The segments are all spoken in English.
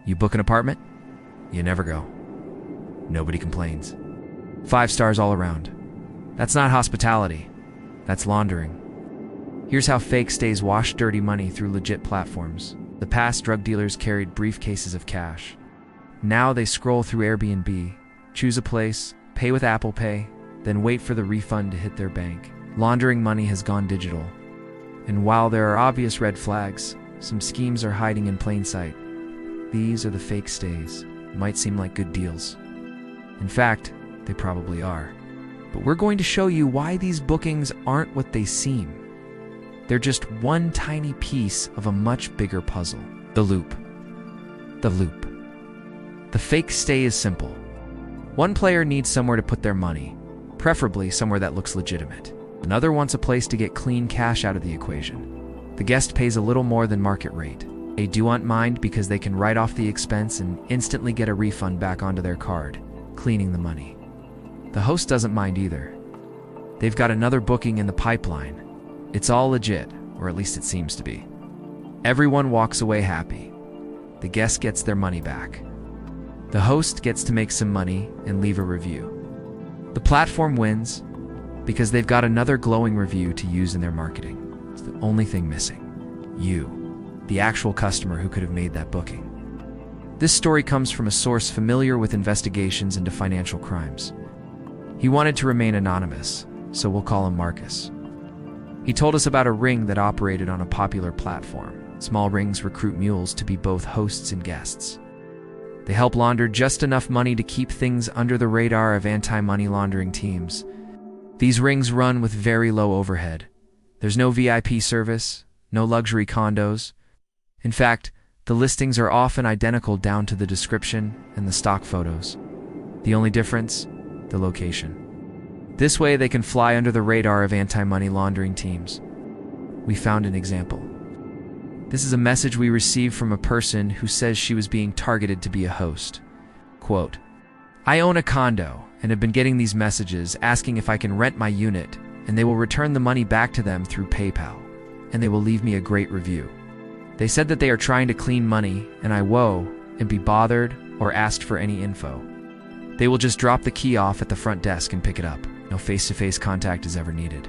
You book an apartment? You never go. Nobody complains. 5 stars all around. That's not hospitality. That's laundering. Here's how fake stays wash dirty money through legit platforms. The past, drug dealers carried briefcases of cash. Now they scroll through Airbnb, choose a place, pay with Apple Pay, then wait for the refund to hit their bank. Laundering money has gone digital. And while there are obvious red flags, some schemes are hiding in plain sight. These are the fake stays. Might seem like good deals. In fact, they probably are. But we're going to show you why these bookings aren't what they seem. They're just one tiny piece of a much bigger puzzle. The loop. The loop. The fake stay is simple. One player needs somewhere to put their money, preferably somewhere that looks legitimate. Another wants a place to get clean cash out of the equation. The guest pays a little more than market rate. They don't mind because they can write off the expense and instantly get a refund back onto their card, cleaning the money. The host doesn't mind either. They've got another booking in the pipeline. It's all legit, or at least it seems to be. Everyone walks away happy. The guest gets their money back. The host gets to make some money and leave a review. The platform wins because they've got another glowing review to use in their marketing. It's the only thing missing. You, the actual customer who could have made that booking. This story comes from a source familiar with investigations into financial crimes. He wanted to remain anonymous, so we'll call him Marcus. He told us about a ring that operated on a popular platform. Small rings recruit mules to be both hosts and guests. They help launder just enough money to keep things under the radar of anti-money laundering teams. These rings run with very low overhead. There's no VIP service, no luxury condos. In fact, the listings are often identical down to the description and the stock photos. The only difference? The location. This way they can fly under the radar of anti-money laundering teams. We found an example. This is a message we received from a person who says she was being targeted to be a host. Quote, "I own a condo and have been getting these messages asking if I can rent my unit, and they will return the money back to them through PayPal, and they will leave me a great review. They said that they are trying to clean money, and I won't be bothered or asked for any info. They will just drop the key off at the front desk and pick it up. No face-to-face contact is ever needed.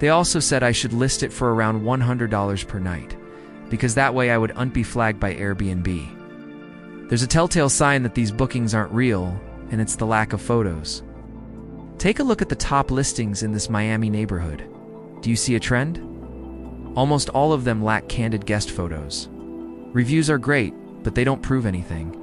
They also said I should list it for around $100 per night, because that way I would be flagged by Airbnb. There's a telltale sign that these bookings aren't real, and it's the lack of photos. Take a look at the top listings in this Miami neighborhood. Do you see a trend? Almost all of them lack candid guest photos. Reviews are great, but they don't prove anything.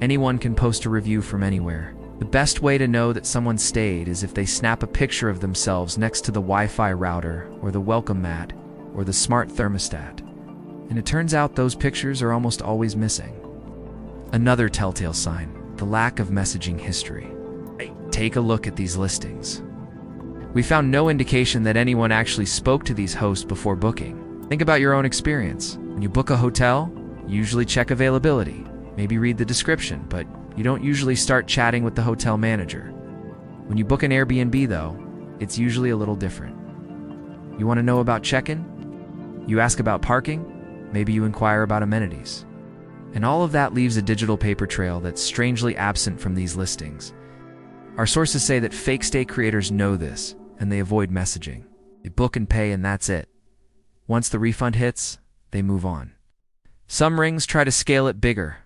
Anyone can post a review from anywhere. The best way to know that someone stayed is if they snap a picture of themselves next to the Wi-Fi router, or the welcome mat, or the smart thermostat. And it turns out those pictures are almost always missing. Another telltale sign, the lack of messaging history. Take a look at these listings. We found no indication that anyone actually spoke to these hosts before booking. Think about your own experience. When you book a hotel, you usually check availability, maybe read the description, but you don't usually start chatting with the hotel manager. When you book an Airbnb, though, it's usually a little different. You want to know about check-in? You ask about parking? Maybe you inquire about amenities. And all of that leaves a digital paper trail that's strangely absent from these listings. Our sources say that fake stay creators know this, and they avoid messaging. They book and pay, and that's it. Once the refund hits, they move on. Some rings try to scale it bigger,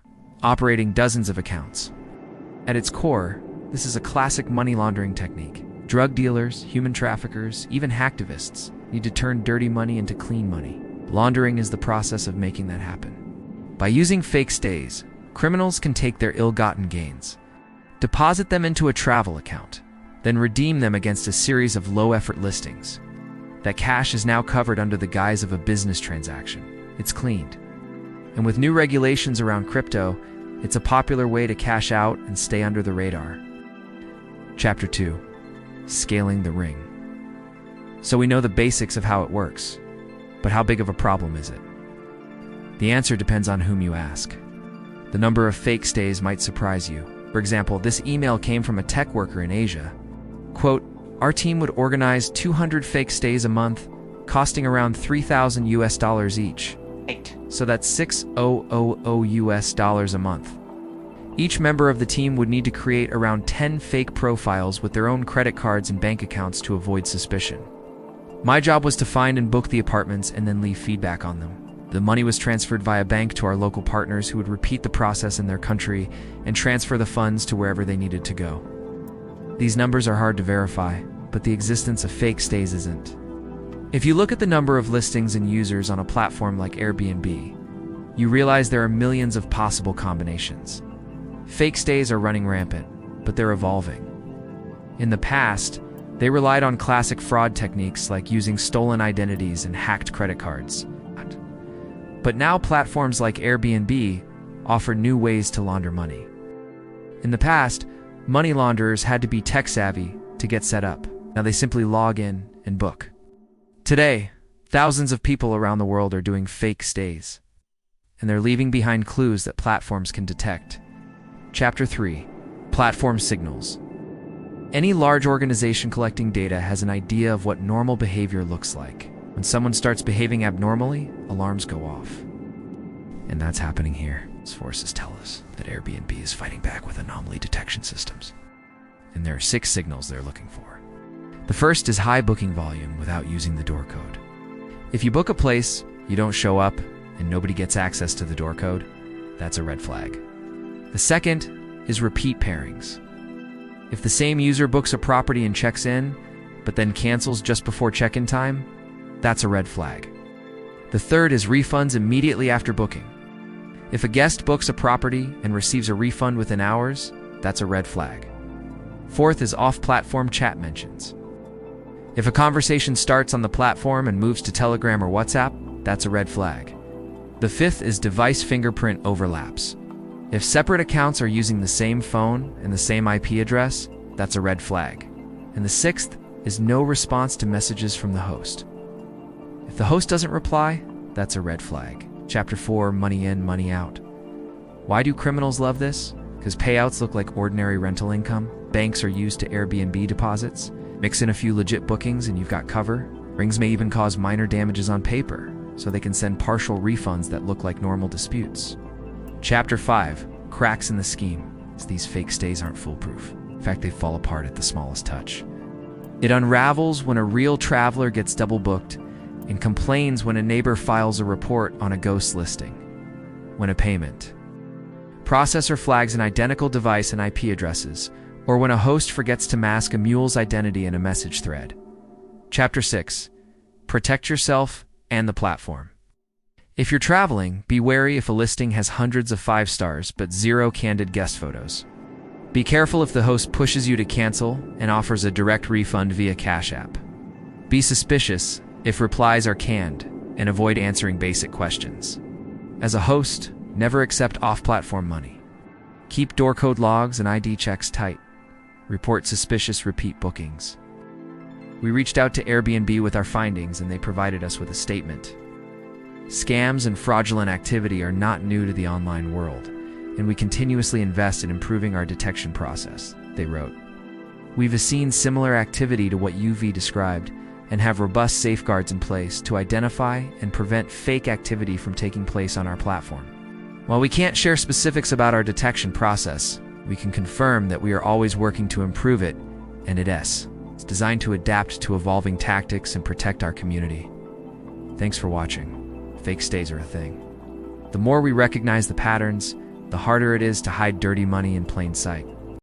operating dozens of accounts. At its core, this is a classic money laundering technique. Drug dealers, human traffickers, even hacktivists need to turn dirty money into clean money. Laundering is the process of making that happen. By using fake stays, criminals can take their ill-gotten gains, deposit them into a travel account, then redeem them against a series of low-effort listings. That cash is now covered under the guise of a business transaction. It's cleaned. And with new regulations around crypto, it's a popular way to cash out and stay under the radar. Chapter 2. Scaling the ring. So we know the basics of how it works. But how big of a problem is it? The answer depends on whom you ask. The number of fake stays might surprise you. For example, this email came from a tech worker in Asia. Quote, "Our team would organize 200 fake stays a month, costing around $3,000 each. so that's $6,000 a month. Each member of the team would need to create around 10 fake profiles with their own credit cards and bank accounts to avoid suspicion. My job was to find and book the apartments and then leave feedback on them. The money was transferred via bank to our local partners who would repeat the process in their country and transfer the funds to wherever they needed to go. These numbers are hard to verify, but the existence of fake stays isn't. If you look at the number of listings and users on a platform like Airbnb, you realize there are millions of possible combinations. Fake stays are running rampant, but they're evolving. In the past, they relied on classic fraud techniques like using stolen identities and hacked credit cards. But now platforms like Airbnb offer new ways to launder money. In the past, money launderers had to be tech-savvy to get set up. Now they simply log in and book. Today, thousands of people around the world are doing fake stays, and they're leaving behind clues that platforms can detect. Chapter 3. Platform Signals. Any large organization collecting data has an idea of what normal behavior looks like. When someone starts behaving abnormally, alarms go off. And that's happening here. Sources tell us that Airbnb is fighting back with anomaly detection systems. And there are 6 signals they're looking for. The first is high booking volume without using the door code. If you book a place, you don't show up, and nobody gets access to the door code, that's a red flag. The second is repeat pairings. If the same user books a property and checks in, but then cancels just before check-in time, that's a red flag. The third is refunds immediately after booking. If a guest books a property and receives a refund within hours, that's a red flag. Fourth is off-platform chat mentions. If a conversation starts on the platform and moves to Telegram or WhatsApp, that's a red flag. The fifth is device fingerprint overlaps. If separate accounts are using the same phone and the same IP address, that's a red flag. And the sixth is no response to messages from the host. If the host doesn't reply, that's a red flag. Chapter 4, Money In, Money Out. Why do criminals love this? Because payouts look like ordinary rental income. Banks are used to Airbnb deposits. Mix in a few legit bookings and you've got cover. Rings may even cause minor damages on paper, so they can send partial refunds that look like normal disputes. Chapter 5, Cracks in the Scheme. These fake stays aren't foolproof. In fact, they fall apart at the smallest touch. It unravels when a real traveler gets double booked and complains when a neighbor files a report on a ghost listing. When a payment processor flags an identical device and IP addresses, or when a host forgets to mask a mule's identity in a message thread. Chapter 6. Protect yourself and the platform. If you're traveling, be wary if a listing has hundreds of 5 stars but 0 candid guest photos. Be careful if the host pushes you to cancel and offers a direct refund via Cash App. Be suspicious if replies are canned, and avoid answering basic questions. As a host, never accept off-platform money. Keep door code logs and ID checks tight. Report suspicious repeat bookings. We reached out to Airbnb with our findings and they provided us with a statement. Scams and fraudulent activity are not new to the online world, and we continuously invest in improving our detection process, they wrote. We've seen similar activity to what UV described and have robust safeguards in place to identify and prevent fake activity from taking place on our platform. While we can't share specifics about our detection process, we can confirm that we are always working to improve it, and it's designed to adapt to evolving tactics and protect our community. Thanks for watching. Fake stays are a thing. The more we recognize the patterns, the harder it is to hide dirty money in plain sight.